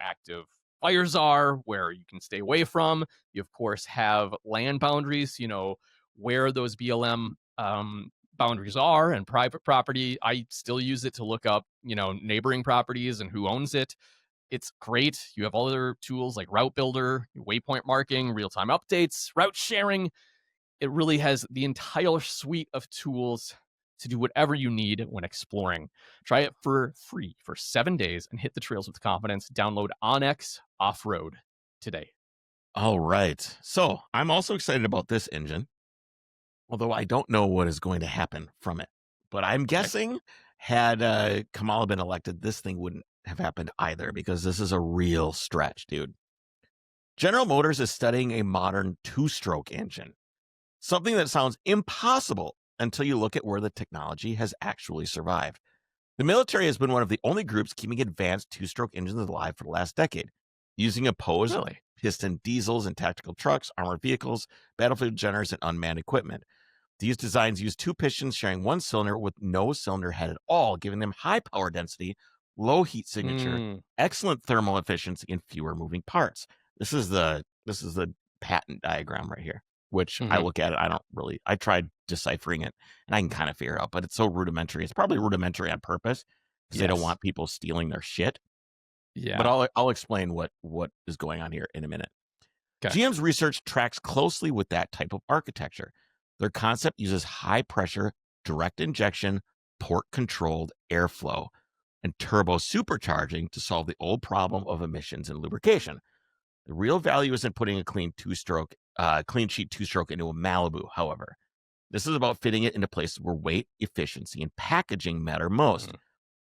active fires are, where you can stay away from. You of course have land boundaries. Where those BLM boundaries are and private property. I still use it to look up, neighboring properties and who owns it. It's great. You have other tools like Route Builder, waypoint marking, real-time updates, route sharing. It really has the entire suite of tools to do whatever you need when exploring. Try it for free for 7 days and hit the trails with confidence. Download Onyx Off-Road today. All right. So I'm also excited about this engine, although I don't know what is going to happen from it. But I'm guessing had Kamala been elected, this thing wouldn't have happened either, because this is a real stretch, dude. General Motors is studying a modern two-stroke engine, something that sounds impossible until you look at where the technology has actually survived. The military has been one of the only groups keeping advanced two-stroke engines alive for the last decade, using opposed piston diesels in tactical trucks, armored vehicles, battlefield generators, and unmanned equipment. These designs use two pistons sharing one cylinder with no cylinder head at all, giving them high power density, low heat signature, excellent thermal efficiency, and fewer moving parts. This is the patent diagram right here, which I look at it. I tried deciphering it and I can kind of figure it out, but it's so rudimentary. It's probably rudimentary on purpose because they don't want people stealing their shit. Yeah. But I'll explain what is going on here in a minute. Okay. GM's research tracks closely with that type of architecture. Their concept uses high pressure, direct injection, port controlled airflow, and turbo supercharging to solve the old problem of emissions and lubrication. The real value isn't putting a clean sheet two-stroke into a Malibu, however. This is about fitting it into places where weight, efficiency, and packaging matter most,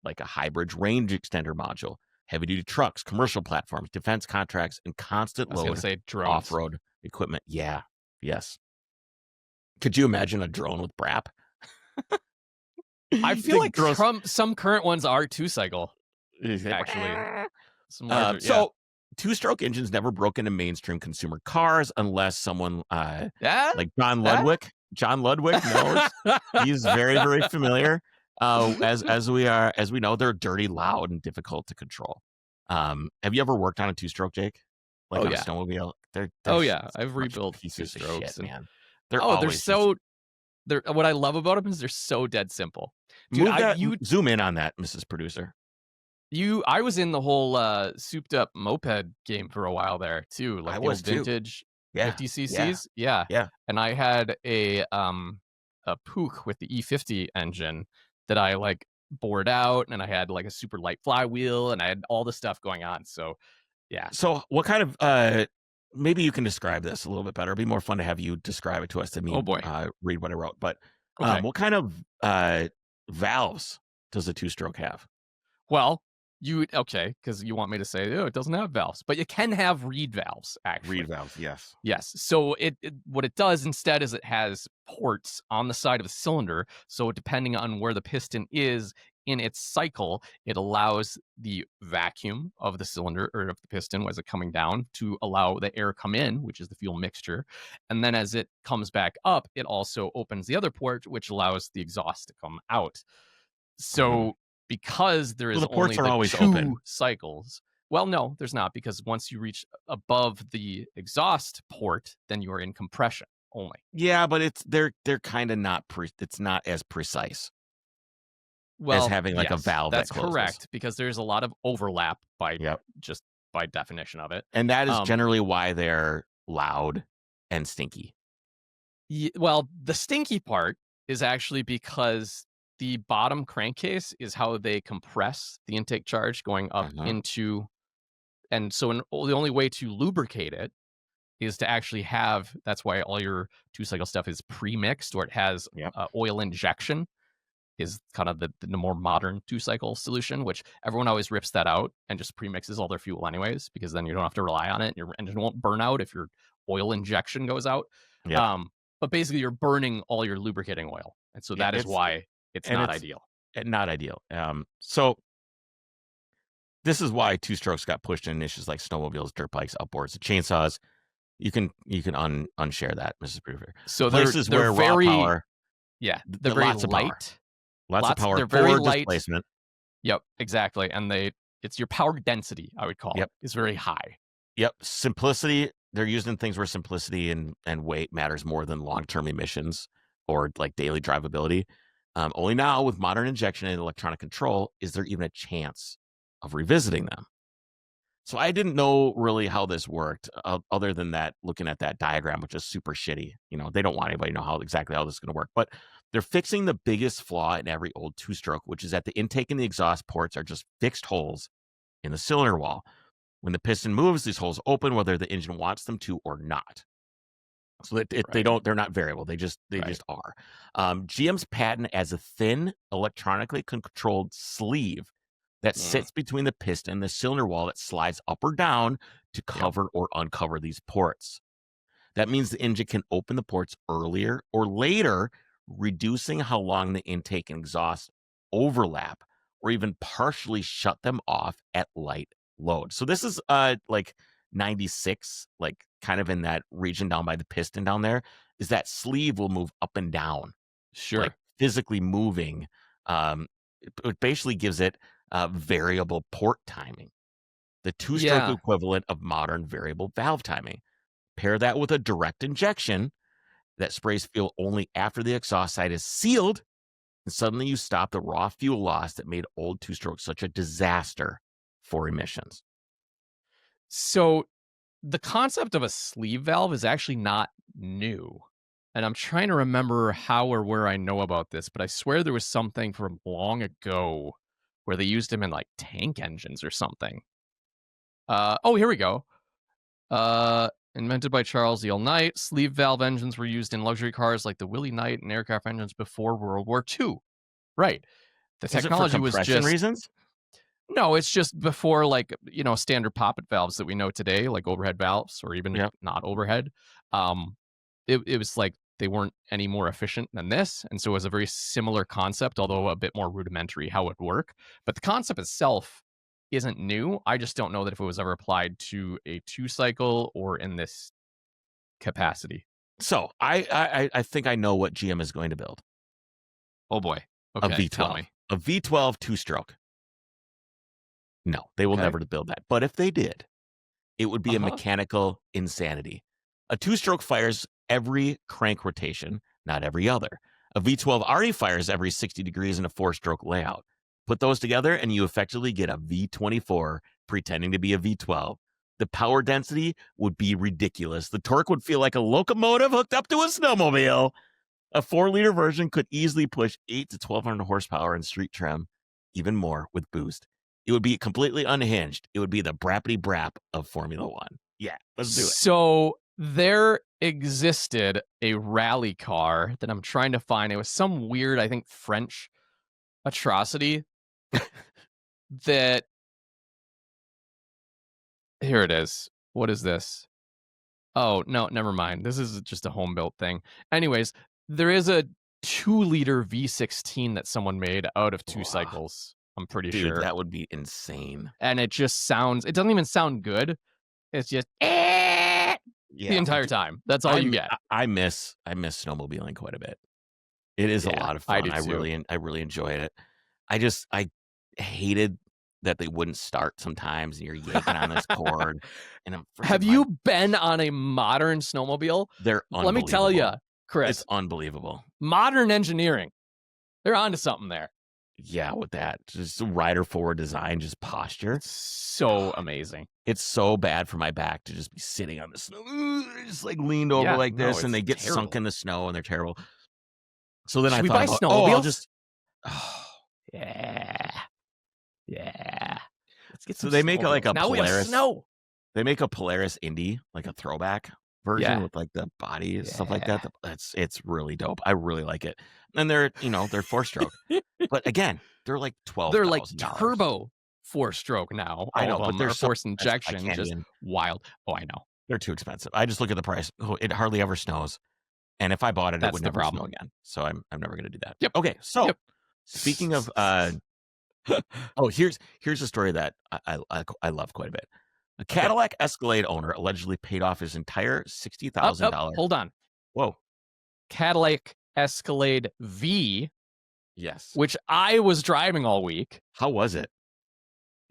like a hybrid range extender module, heavy-duty trucks, commercial platforms, defense contracts, and constant load off-road equipment. Yeah, yes. Could you imagine a drone with BRAP? I feel like some current ones are two-cycle, actually. So two-stroke engines never broke into mainstream consumer cars unless someone like John Ludwig knows. He's very, very familiar. As we know, they're dirty, loud, and difficult to control. Have you ever worked on a two-stroke, Jake? like Oh, on a yeah. snowmobile. They're Oh, s- yeah. I've such rebuilt pieces of two-strokes, shit, and man. They're they're always just they're what I love about them is they're so dead simple. Dude, move that. Zoom in on that, Mrs. Producer. I was in the whole souped up moped game for a while there too, I like the was old too. vintage Yeah, 50 yeah, cc's. Yeah. yeah. And I had a Pook with the E50 engine that I like bored out, and I had like a super light flywheel, and I had all the stuff going on. So yeah. So, what kind of maybe you can describe this a little bit better. It'd be more fun to have you describe it to us than me Oh boy. read what I wrote. But Okay. what kind of valves does a two-stroke have? Well, because you want me to say, oh, it doesn't have valves, but you can have reed valves, actually. Reed valves, yes. Yes. So what it does instead is it has ports on the side of the cylinder. So depending on where the piston is in its cycle, it allows the vacuum of the cylinder or of the piston as it coming down to allow the air come in, which is the fuel mixture. And then as it comes back up, it also opens the other port, which allows the exhaust to come out. So because there is the ports only are the always two open. cycles. Well, no, there's not, because once you reach above the exhaust port, then you are in compression only. Yeah, but they're kind of not it's not as precise Well, as having like a yes, valve that's that closes. correct, because there's a lot of overlap Yep. just by definition of it. And that is generally why they're loud and stinky. Well, the stinky part is actually because the bottom crankcase is how they compress the intake charge going up into, and so the only way to lubricate it is to actually have, that's why all your two-cycle stuff is pre-mixed, or it has oil injection, is kind of the more modern two-cycle solution, which everyone always rips that out and just pre-mixes all their fuel anyways, because then you don't have to rely on it, and your engine won't burn out if your oil injection goes out. But basically you're burning all your lubricating oil, and so that is why it's not ideal. Not ideal. So this is why two-strokes got pushed in issues like snowmobiles, dirt bikes, outboards, chainsaws. You can unshare that, Mrs. Producer. So places they're where very, raw power, yeah, they're very lots of power. light. Lots of power. They're very Forward light. displacement. Yep, exactly. And it's your power density, I would call it, is very high. Yep. Simplicity. They're used in things where simplicity and weight matters more than long-term emissions or like daily drivability. Only now with modern injection and electronic control is there even a chance of revisiting them. So I didn't know really how this worked, other than that, looking at that diagram, which is super shitty. They don't want anybody to know exactly how this is going to work. But they're fixing the biggest flaw in every old two-stroke, which is that the intake and the exhaust ports are just fixed holes in the cylinder wall. When the piston moves, these holes open whether the engine wants them to or not. So they're not variable. They just are. GM's patent as a thin, electronically controlled sleeve that sits between the piston and the cylinder wall that slides up or down to cover or uncover these ports. That means the engine can open the ports earlier or later, reducing how long the intake and exhaust overlap, or even partially shut them off at light load. So this is like 96, like kind of in that region down by the piston down there, is that sleeve will move up and down. Sure. Like physically moving. It basically gives it variable port timing, the two-stroke equivalent of modern variable valve timing. Pair that with a direct injection that sprays fuel only after the exhaust side is sealed, and suddenly you stop the raw fuel loss that made old two-strokes such a disaster for emissions. So the concept of a sleeve valve is actually not new. And I'm trying to remember how or where I know about this, but I swear there was something from long ago where they used them in like tank engines or something. Here we go. Invented by Charles Yale Knight, sleeve valve engines were used in luxury cars like the Willie Knight and aircraft engines before World War II. Right. The technology was just reasons. No, it's just before, like, standard poppet valves that we know today, like overhead valves or even not overhead. It was like they weren't any more efficient than this. And so it was a very similar concept, although a bit more rudimentary how it would work. But the concept itself isn't new. I just don't know that if it was ever applied to a two-cycle or in this capacity. So I think I know what GM is going to build. Oh boy. Okay, a V12. tell me. A V12 two-stroke. No, they will never build that. But if they did, It would be a mechanical insanity. A 2-stroke fires every crank rotation, not every other. A V12 already fires every 60 degrees in a 4-stroke layout. Put those together and you effectively get a V24 pretending to be a V12. The power density would be ridiculous. The torque would feel like a locomotive hooked up to a snowmobile. A 4-liter version could easily push 8 to 1,200 horsepower in street trim, even more with boost. It would be completely unhinged. It would be the brappity brap of Formula One. Yeah, let's do it. So there existed a rally car that I'm trying to find. It was some weird, I think, French atrocity that... Here it is. What is this? Oh, no, never mind. This is just a home-built thing. Anyways, there is a 2-liter V16 that someone made out of 2 cycles. I'm pretty sure. That would be insane. And it just sounds... It doesn't even sound good. It's just... the entire time. That's all you get. I miss snowmobiling quite a bit. It is a lot of fun. I really enjoyed it. I hated that they wouldn't start sometimes, and you're yanking on this cord. And Have you been on a modern snowmobile? They're unbelievable. Let me tell you, Chris. It's unbelievable. Modern engineering. They're onto something there. Yeah, with that. Just rider forward design, just posture. It's so amazing. It's so bad for my back to just be sitting on the snow, just like leaned over like this, and they get sunk in the snow, and they're terrible. So then I thought, snowmobiles? Yeah. Let's get so they make like a now Polaris. We have snow. They make a Polaris Indy, like a throwback version with like the body and stuff like that. It's really dope. I really like it. And they're 4-stroke, but again, they're like $12,000. They're like turbo 4-stroke now. I know, but they're forced injection, just wild. Oh, I know. They're too expensive. I just look at the price. Oh, it hardly ever snows, and if I bought it, it would never snow again. So I'm never going to do that. Yep. Okay. So speaking of, here's a story that I love quite a bit. A Cadillac Escalade owner allegedly paid off his entire $60,000. Hold on. Whoa. Cadillac Escalade V. Yes. Which I was driving all week. How was it?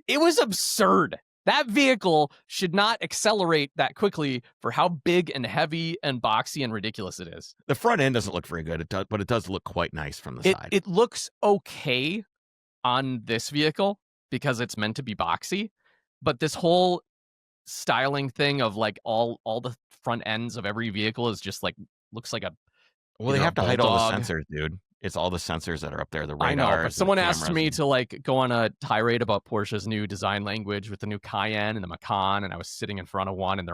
It was absurd. That vehicle should not accelerate that quickly for how big and heavy and boxy and ridiculous it is. The front end doesn't look very good, but it does look quite nice from the side. It looks okay on this vehicle because it's meant to be boxy, but this whole styling thing of like all the front ends of every vehicle is just like looks like a they have to hide all the sensors, dude. It's all the sensors that are up there, the radars. I know, but someone asked me to like go on a tirade about Porsche's new design language with the new Cayenne and the Macan, and I was sitting in front of one, and they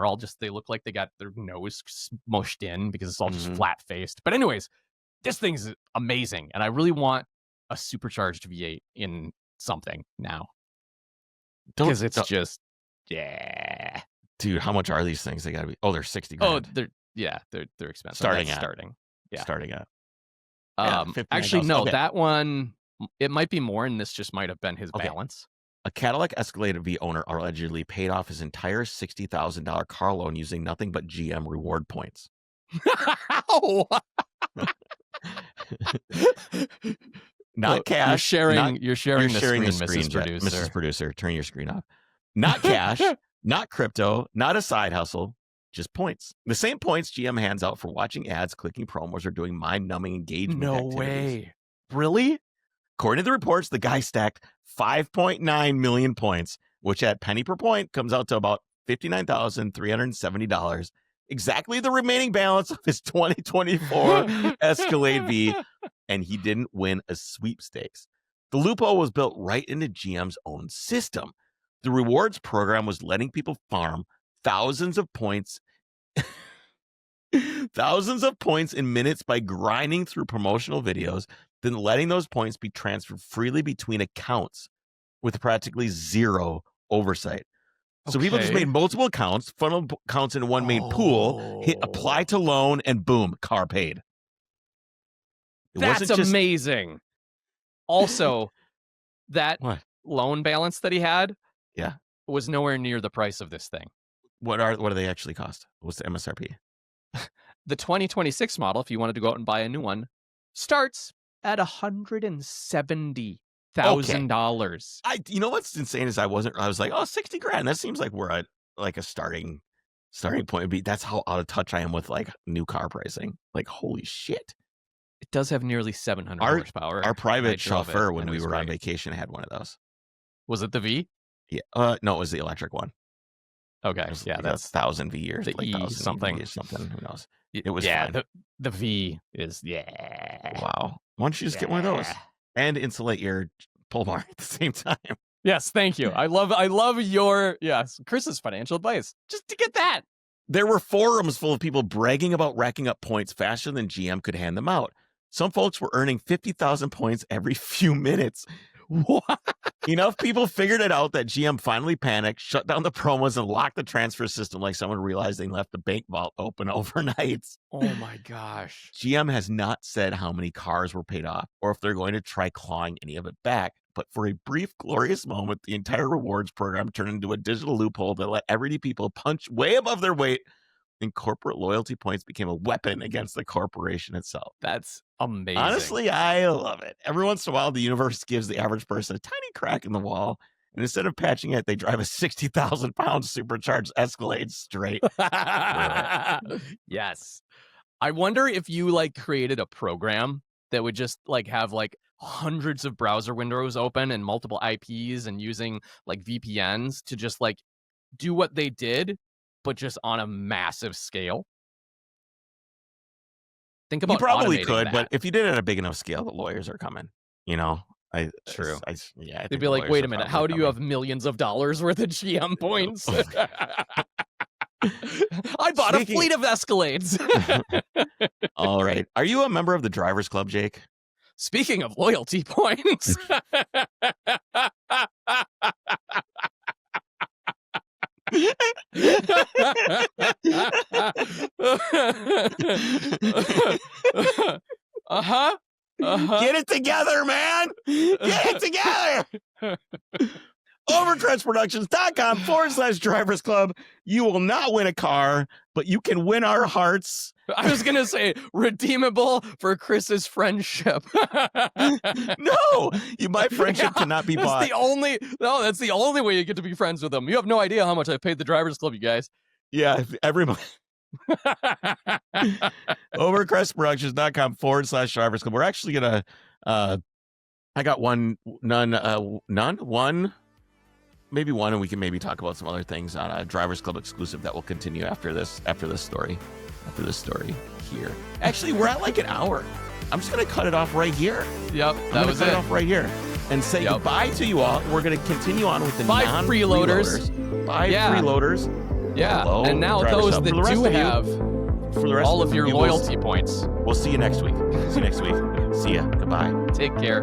look like they got their nose smushed in because it's all just flat faced. But anyways, this thing's amazing, and I really want a supercharged V8 in something now because it's just dude. How much are these things? They gotta be. Oh, they're $60,000. Oh, they're expensive. Starting at. Actually, no, that one, it might be more, and this just might have been his balance. A Cadillac Escalade V owner allegedly paid off his entire $60,000 car loan using nothing but GM reward points. Not cash. You're sharing the screen, Mrs. Producer. Mrs. Producer, turn your screen off. Not cash, not crypto, not a side hustle. Just points. The same points GM hands out for watching ads, clicking promos, or doing mind-numbing engagement activities. No way. Really? According to the reports, the guy stacked 5.9 million points, which at penny per point comes out to about $59,370. Exactly the remaining balance of his 2024 Escalade V, and he didn't win a sweepstakes. The loophole was built right into GM's own system. The rewards program was letting people farm thousands of points in minutes by grinding through promotional videos, then letting those points be transferred freely between accounts with practically zero oversight. So people just made multiple accounts, funneled accounts into one main pool, hit apply to loan, and boom, car paid. That's amazing. Also, that loan balance that he had was nowhere near the price of this thing. What do they actually cost? What's the MSRP? The 2026 model, if you wanted to go out and buy a new one, starts at $170,000. You know what's insane is I was like, $60,000. That seems like we're at like a starting point would be. That's how out of touch I am with like new car pricing. Like, holy shit. It does have nearly 700 horsepower. Our I private drove it, chauffeur when and it we was were on great. vacation had one of those. Was it the V? Yeah. No, it was the electric one. Okay. It was Yeah, like that's 1,000 V or the like E 1,000 something. V or something. Who knows? It was yeah. fun. The V is yeah. Wow. Why don't you just get one of those and insulate your pole bar at the same time? Yes, thank you. I love your Chris's financial advice. Just to get that. There were forums full of people bragging about racking up points faster than GM could hand them out. Some folks were earning 50,000 points every few minutes. What? Enough people figured it out that GM finally panicked, shut down the promos, and locked the transfer system like someone realized they left the bank vault open overnight. Oh my gosh. GM has not said how many cars were paid off or if they're going to try clawing any of it back. But for a brief, glorious moment, the entire rewards program turned into a digital loophole that let everyday people punch way above their weight, and corporate loyalty points became a weapon against the corporation itself. That's amazing. Honestly, I love it. Every once in a while, the universe gives the average person a tiny crack in the wall, and instead of patching it, they drive a 60,000-pound supercharged Escalade straight. Yes. I wonder if you like created a program that would just like have like hundreds of browser windows open and multiple IPs and using like VPNs to just like do what they did, but just on a massive scale. Think about You probably automating could, that. but if you did it at a big enough scale, the lawyers are coming. You know, True. I think They'd be the like, lawyers wait are a minute, probably how do you coming. have millions of dollars worth of GM points? I bought a fleet of Escalades. All right. Are you a member of the Drivers Club, Jake? Speaking of loyalty points. Uh-huh. Get it together, man. Get it together. Overtrenchproductions.com/Drivers Club. You will not win a car, but you can win our hearts. I was going to say redeemable for Chris's friendship. No, my friendship cannot be bought. That's the only way you get to be friends with them. You have no idea how much I paid the Drivers Club, you guys. Yeah, every month. Overcrestproductions.com/Drivers Club. We're actually going to, I got one, maybe one, and we can maybe talk about some other things on a Drivers Club exclusive that will continue after this story here. Actually, we're at like an hour. I'm just going to cut it off right here. Yep, Cut it off right here and say goodbye to you all. We're going to continue on with the non-freeloaders. 5 freeloaders. Yeah, Hello, and now Drivers those Club. that For the rest do of you- have For the rest all of your you, loyalty points. We'll see you next week. See ya. Goodbye. Take care.